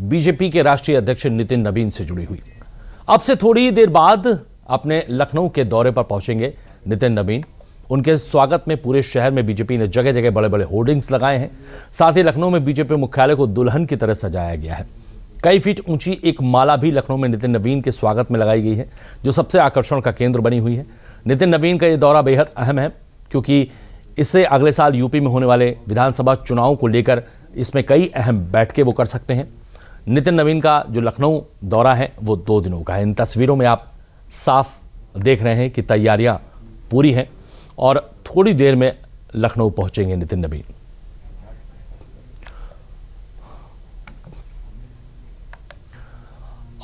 BJP के राष्ट्रीय अध्यक्ष नितिन नवीन से जुड़ी हुई। अब से थोड़ी देर बाद अपने लखनऊ के दौरे पर पहुंचेंगे नितिन नवीन। उनके स्वागत में पूरे शहर में बीजेपी ने जगह जगह बड़े बड़े होर्डिंग्स लगाए हैं। साथ ही लखनऊ में बीजेपी मुख्यालय को दुल्हन की तरह सजाया गया है। कई फीट ऊंची एक माला भी लखनऊ में नितिन नवीन के स्वागत में लगाई गई है, जो सबसे आकर्षण का केंद्र बनी हुई है। नितिन नवीन का यह दौरा बेहद अहम है, क्योंकि इससे अगले साल यूपी में होने वाले विधानसभा चुनाव को लेकर इसमें कई अहम बैठकें वो कर सकते हैं। नितिन नवीन का जो लखनऊ दौरा है वो 2 दिनों का है। इन तस्वीरों में आप साफ देख रहे हैं कि तैयारियां पूरी हैं और थोड़ी देर में लखनऊ पहुंचेंगे नितिन नवीन।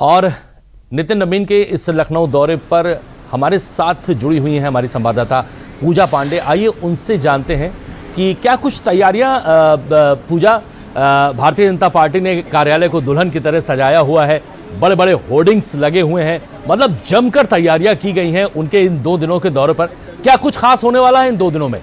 और नितिन नवीन के इस लखनऊ दौरे पर हमारे साथ जुड़ी हुई हैं हमारी संवाददाता पूजा पांडे। आइए उनसे जानते हैं कि क्या कुछ तैयारियां पूजा, भारतीय जनता पार्टी ने कार्यालय को दुल्हन की तरह सजाया हुआ है, बड़े बड़े होर्डिंग्स लगे हुए हैं, मतलब जमकर तैयारियां की गई हैं उनके इन 2 दिनों के दौरे पर। क्या कुछ खास होने वाला है इन 2 दिनों में?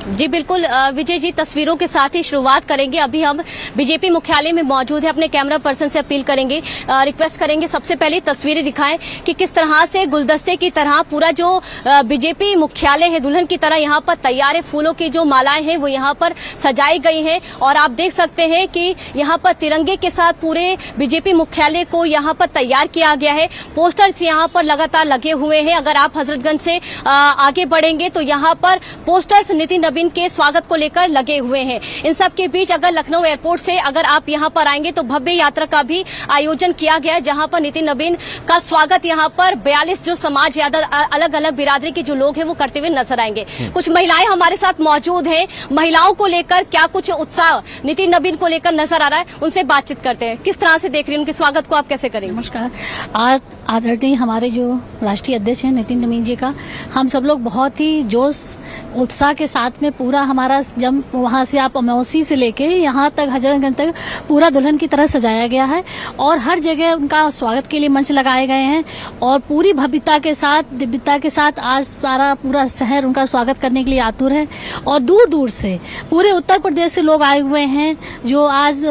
जी बिल्कुल विजय जी, तस्वीरों के साथ ही शुरुआत करेंगे। अभी हम बीजेपी मुख्यालय में मौजूद है। अपने कैमरा पर्सन से अपील करेंगे, रिक्वेस्ट करेंगे सबसे पहले तस्वीरें दिखाएं कि किस तरह से गुलदस्ते की तरह पूरा जो बीजेपी मुख्यालय है दुल्हन की तरह यहाँ पर तैयार है। फूलों की जो मालाएं हैं वो यहाँ पर सजाई गई हैं और आप देख सकते हैं कि यहाँ पर तिरंगे के साथ पूरे बीजेपी मुख्यालय को यहाँ पर तैयार किया गया है। पोस्टर्स यहाँ पर लगातार लगे हुए हैं। अगर आप हजरतगंज से आगे बढ़ेंगे तो यहाँ पर पोस्टर्स नितिन नवीन के स्वागत को लेकर लगे हुए हैं। इन सब के बीच अगर लखनऊ एयरपोर्ट से अगर आप यहां पर आएंगे तो भव्य यात्रा का भी आयोजन किया गया है, जहां पर नितिन नवीन का स्वागत यहां पर 42 जो समाज या अलग अलग बिरादरी के जो लोग हैं वो करते हुए नजर आएंगे। कुछ महिलाएं हमारे साथ मौजूद हैं। महिलाओं को लेकर क्या कुछ उत्साह नितिन नवीन को लेकर नजर आ रहा है, उनसे बातचीत करते हैं। किस तरह से देख रही है उनके स्वागत को, आप कैसे करेंगे? नमस्कार। आज आदरणीय हमारे जो राष्ट्रीय अध्यक्ष हैं नितिन नवीन जी का हम सब लोग बहुत ही जोश उत्साह के साथ में पूरा हमारा जब वहाँ से आप अमौसी से लेके यहाँ तक हजरतगंज तक पूरा दुल्हन की तरह सजाया गया है और हर जगह उनका स्वागत के लिए मंच लगाए गए हैं और पूरी भव्यता के साथ, दिव्यता के साथ आज सारा पूरा शहर उनका स्वागत करने के लिए आतुर है। और दूर दूर से पूरे उत्तर प्रदेश से लोग आए हुए हैं जो आज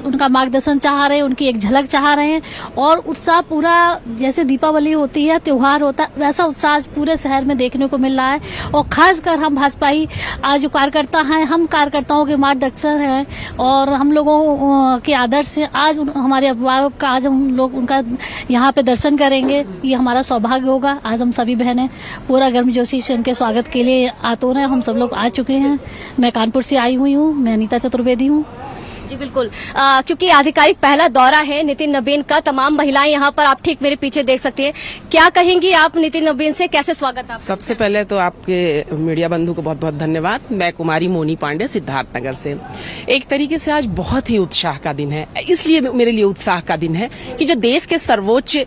उनका मार्गदर्शन चाह रहे हैं, उनकी एक झलक चाह रहे हैं। और उत्साह पूरा जैसे दीपावली होती है, त्योहार होता है, वैसा उत्साह पूरे शहर में देखने को मिल रहा है। और खासकर हम भाजपाई आज जो कार्यकर्ता हैं, हम कार्यकर्ताओं के मार्गदर्शक हैं और हम लोगों के आदर्श से आज हमारे अभिभावक का आज हम लोग उनका यहाँ पे दर्शन करेंगे। ये हमारा सौभाग्य होगा। आज हम सभी बहनें पूरा गर्मजोशी से उनके स्वागत के लिए आतुर हैं। हम सब लोग आ चुके हैं। मैं कानपुर से आई हुई हूँ। मैं अनीता चतुर्वेदी हूँ। जी बिल्कुल, क्योंकि आधिकारिक पहला दौरा है नितिन नवीन का। तमाम महिलाएं यहाँ पर आप ठीक मेरे पीछे देख सकती हैं। क्या कहेंगी आप नितिन नवीन से, कैसे स्वागत आप? सबसे पहले तो आपके मीडिया बंधु को बहुत बहुत धन्यवाद। मैं कुमारी मोनी पांडे, सिद्धार्थनगर से। एक तरीके से आज बहुत ही उत्साह का दिन है। इसलिए मेरे लिए उत्साह का दिन है कि जो देश के सर्वोच्च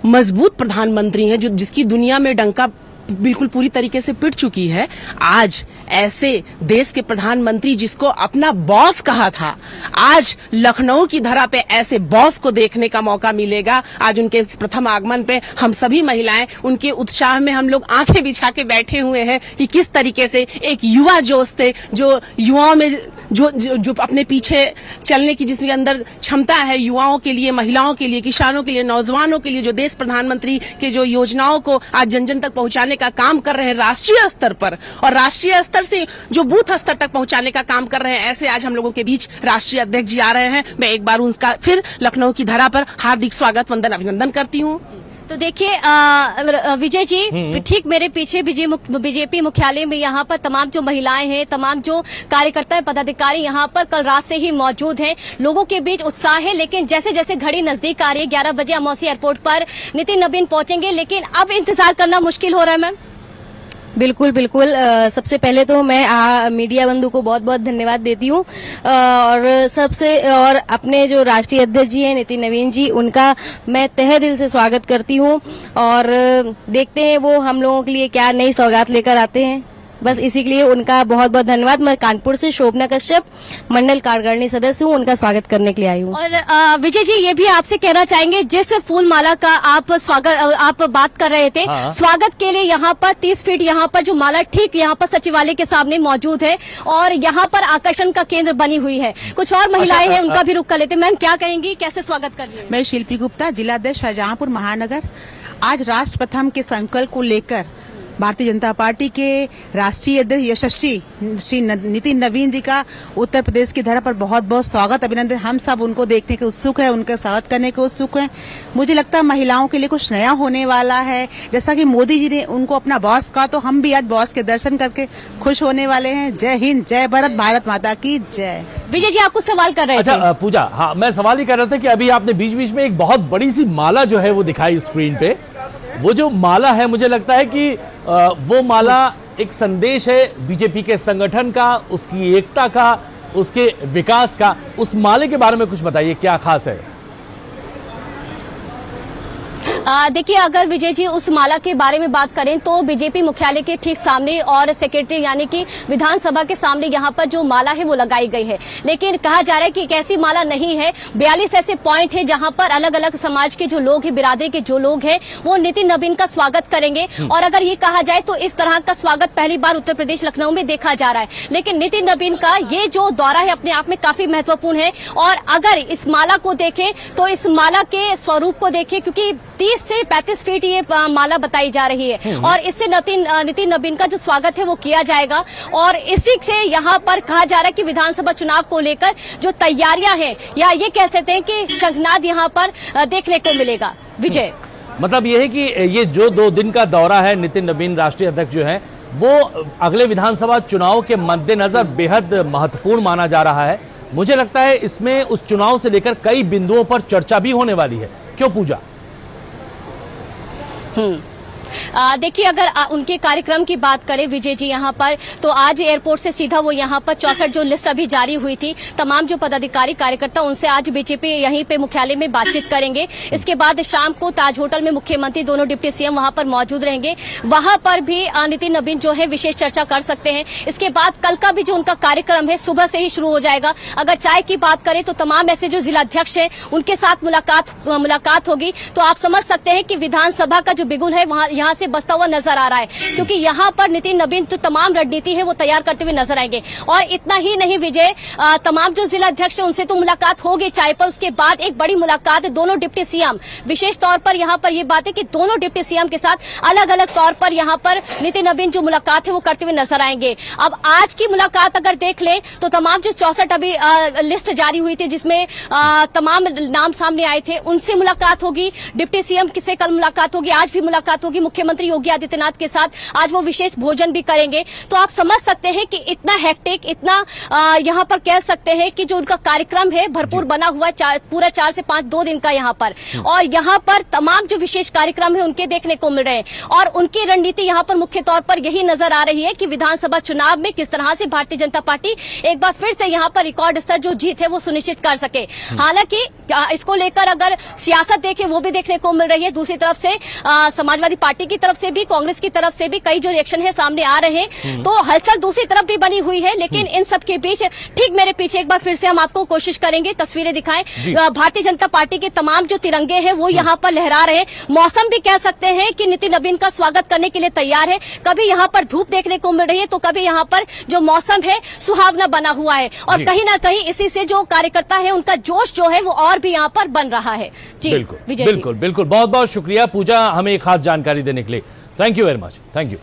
मजबूत प्रधानमंत्री हैं, जो जिसकी दुनिया में डंका बिल्कुल पूरी तरीके से पिट चुकी है, आज ऐसे देश के प्रधानमंत्री जिसको अपना बॉस कहा था, आज लखनऊ की धरा पे ऐसे बॉस को देखने का मौका मिलेगा। आज उनके इस प्रथम आगमन पे हम सभी महिलाएं उनके उत्साह में हम लोग आंखें बिछा के बैठे हुए हैं कि किस तरीके से एक युवा जोश थे, जो युवाओं में जो अपने पीछे चलने की जिसके अंदर क्षमता है, युवाओं के लिए, महिलाओं के लिए, किसानों के लिए, नौजवानों के लिए, जो देश प्रधानमंत्री के जो योजनाओं को आज जन जन तक पहुंचाने का काम कर रहे हैं राष्ट्रीय स्तर पर, और राष्ट्रीय स्तर से जो बूथ स्तर तक पहुंचाने का काम कर रहे हैं, ऐसे आज हम लोगों के बीच राष्ट्रीय अध्यक्ष जी आ रहे हैं। मैं एक बार उनका फिर लखनऊ की धरा पर हार्दिक स्वागत, वंदन, अभिनंदन करती हूँ। तो देखिए विजय जी, ठीक मेरे पीछे बीजेपी मुख्यालय में यहाँ पर तमाम जो महिलाएं हैं, तमाम जो कार्यकर्ता पदाधिकारी यहाँ पर कल रात से ही मौजूद हैं। लोगों के बीच उत्साह है, लेकिन जैसे जैसे घड़ी नजदीक आ रही है, 11 बजे अमौसी एयरपोर्ट पर नितिन नवीन पहुंचेंगे, लेकिन अब इंतजार करना मुश्किल हो रहा है। मैम बिल्कुल बिल्कुल, सबसे पहले तो मैं मीडिया बंधु को बहुत बहुत धन्यवाद देती हूँ और अपने जो राष्ट्रीय अध्यक्ष जी हैं नितिन नवीन जी, उनका मैं तहे दिल से स्वागत करती हूँ और देखते हैं वो हम लोगों के लिए क्या नई सौगात लेकर आते हैं। बस इसी के लिए उनका बहुत बहुत धन्यवाद। मैं कानपुर से शोभना कश्यप मंडल कार्यकारिणी सदस्य हूँ, उनका स्वागत करने के लिए आई हूँ। और विजय जी ये भी आपसे कहना चाहेंगे, जिस फूल माला का आप बात कर रहे थे, स्वागत के लिए यहाँ पर 30 फीट यहाँ पर जो माला ठीक यहाँ पर सचिवालय के सामने मौजूद है और यहाँ पर आकर्षण का केंद्र बनी हुई है। कुछ और महिलाएं हैं, उनका भी रुख कर लेते। मैम क्या कहेंगी, कैसे स्वागत कर रही है? मैं शिल्पी गुप्ता, जिलाध्यक्ष शाहजहांपुर महानगर। आज राष्ट्र प्रथम के संकल्प को लेकर भारतीय जनता पार्टी के राष्ट्रीय अध्यक्ष यशस्वी श्री नितिन नवीन जी का उत्तर प्रदेश की धरा पर बहुत बहुत स्वागत, अभिनंदन। हम सब उनको देखने के उत्सुक हैं, उनका स्वागत करने के उत्सुक हैं। मुझे लगता है महिलाओं के लिए कुछ नया होने वाला है। जैसा कि मोदी जी ने उनको अपना बॉस कहा, तो हम भी आज बॉस के दर्शन करके खुश होने वाले हैं। जय हिंद, जय भारत, भारत माता की जय। विजय जी आपको सवाल कर रहे थे। अच्छा पूजा, हाँ मैं सवाल ही कर रहा था कि अभी आपने बीच बीच में एक बहुत बड़ी सी माला जो है वो दिखाई स्क्रीन पे। वो जो माला है, मुझे लगता है कि वो माला एक संदेश है बीजेपी के संगठन का, उसकी एकता का, उसके विकास का। उस माले के बारे में कुछ बताइए, क्या खास है? देखिए, अगर विजय जी उस माला के बारे में बात करें तो बीजेपी मुख्यालय के ठीक सामने और सेक्रेटरी यानी कि विधानसभा के सामने यहाँ पर जो माला है वो लगाई गई है। लेकिन कहा जा रहा है कि एक ऐसी माला नहीं है, 42 ऐसे पॉइंट है जहाँ पर अलग अलग समाज के जो लोग हैं, बिरादरी के जो लोग हैं, वो नितिन नवीन का स्वागत करेंगे। और अगर ये कहा जाए तो इस तरह का स्वागत पहली बार उत्तर प्रदेश लखनऊ में देखा जा रहा है। लेकिन नितिन नवीन का ये जो दौरा है अपने आप में काफी महत्वपूर्ण है। और अगर इस माला को देखें तो इस माला के स्वरूप को देखें, क्योंकि 30 से 35 फीट ये माला बताई जा रही है और इससे नितिन नवीन का जो स्वागत है वो किया जाएगा। और इसी से यहाँ पर कहा जा रहा है कि विधानसभा चुनाव को लेकर जो तैयारियां हैं, या ये कह सकते हैं कि शंखनाद यहाँ पर देखने को मिलेगा। विजय, मतलब ये है कि ये जो 2 दिन का दौरा है, नितिन नवीन राष्ट्रीय अध्यक्ष जो है वो अगले विधानसभा चुनाव के मद्देनजर बेहद महत्वपूर्ण माना जा रहा है। मुझे लगता है इसमें उस चुनाव से लेकर कई बिंदुओं पर चर्चा भी होने वाली है। क्यों पूजा? देखिए, अगर उनके कार्यक्रम की बात करें विजय जी यहाँ पर, तो आज एयरपोर्ट से सीधा वो यहाँ पर 64 जो लिस्ट अभी जारी हुई थी, तमाम जो पदाधिकारी कार्यकर्ता उनसे आज बीजेपी यहीं पे मुख्यालय में बातचीत करेंगे। इसके बाद शाम को ताज होटल में मुख्यमंत्री, दोनों डिप्टी सीएम वहां पर मौजूद रहेंगे। वहां पर भी नितिन नवीन जो है विशेष चर्चा कर सकते हैं। इसके बाद कल का भी जो उनका कार्यक्रम है सुबह से ही शुरू हो जाएगा। अगर चाय की बात करें तो तमाम ऐसे जो जिलाध्यक्ष है उनके साथ मुलाकात होगी। तो आप समझ सकते हैं कि विधानसभा का जो बिगुल है वहां यहाँ से बसता हुआ नजर आ रहा है, क्योंकि यहाँ पर नितिन नवीन जो तमाम रणनीति है वो तैयार करते हुए नजर आएंगे। और इतना ही नहीं विजय, तमाम जो जिला अध्यक्ष है उनसे तो मुलाकात होगी चाय पर, उसके बाद एक बड़ी मुलाकात है दोनों डिप्टी सीएम, विशेष तौर पर यहाँ पर ये बात है कि दोनों डिप्टी सीएम के साथ अलग अलग तौर पर यहाँ पर नितिन नवीन जो मुलाकात है वो करते हुए नजर आएंगे। अब आज की मुलाकात अगर देख ले तो तमाम जो 64 अभी लिस्ट जारी हुई थी जिसमें तमाम नाम सामने आए थे, उनसे मुलाकात होगी। डिप्टी सीएम से कल मुलाकात होगी, आज भी मुलाकात होगी मुख्यमंत्री योगी आदित्यनाथ के साथ। आज वो विशेष भोजन भी करेंगे। तो आप समझ सकते हैं कि इतना हेक्टिक, इतना यहाँ पर कह सकते हैं कि जो उनका कार्यक्रम है भरपूर बना हुआ, पूरा 4 से 5 2 दिन का यहाँ पर। और यहाँ पर तमाम जो विशेष कार्यक्रम है उनके देखने को मिल रहे हैं। और उनकी रणनीति यहाँ पर मुख्य तौर पर यही नजर आ रही है कि विधानसभा चुनाव में किस तरह से भारतीय जनता पार्टी एक बार फिर से यहाँ पर रिकॉर्ड स्तर जो जीत है वो सुनिश्चित कर सके। हालांकि इसको लेकर अगर सियासत देखें वो भी देखने को मिल रही है। दूसरी तरफ से समाजवादी पार्टी की तरफ से भी, कांग्रेस की तरफ से भी कई जो रिएक्शन है सामने आ रहे हैं। तो हलचल दूसरी तरफ भी बनी हुई है। लेकिन इन सब के बीच ठीक मेरे पीछे एक बार फिर से हम आपको कोशिश करेंगे, तस्वीरें दिखाएं। भारतीय जनता पार्टी के तमाम जो तिरंगे हैं वो यहाँ पर लहरा रहे हैं। मौसम भी कह सकते हैं कि नितिन नवीन का स्वागत करने के लिए तैयार है। कभी यहाँ पर धूप देखने को मिल रही है तो कभी यहाँ पर जो मौसम है सुहावना बना हुआ है। और कहीं ना कहीं इसी से जो कार्यकर्ता है उनका जोश जो है वो और भी यहाँ पर बन रहा है। जी बिल्कुल, बिल्कुल, बिल्कुल। बहुत बहुत शुक्रिया पूजा हमें एक खास जानकारी देने के लिए। Thank you very much. Thank you.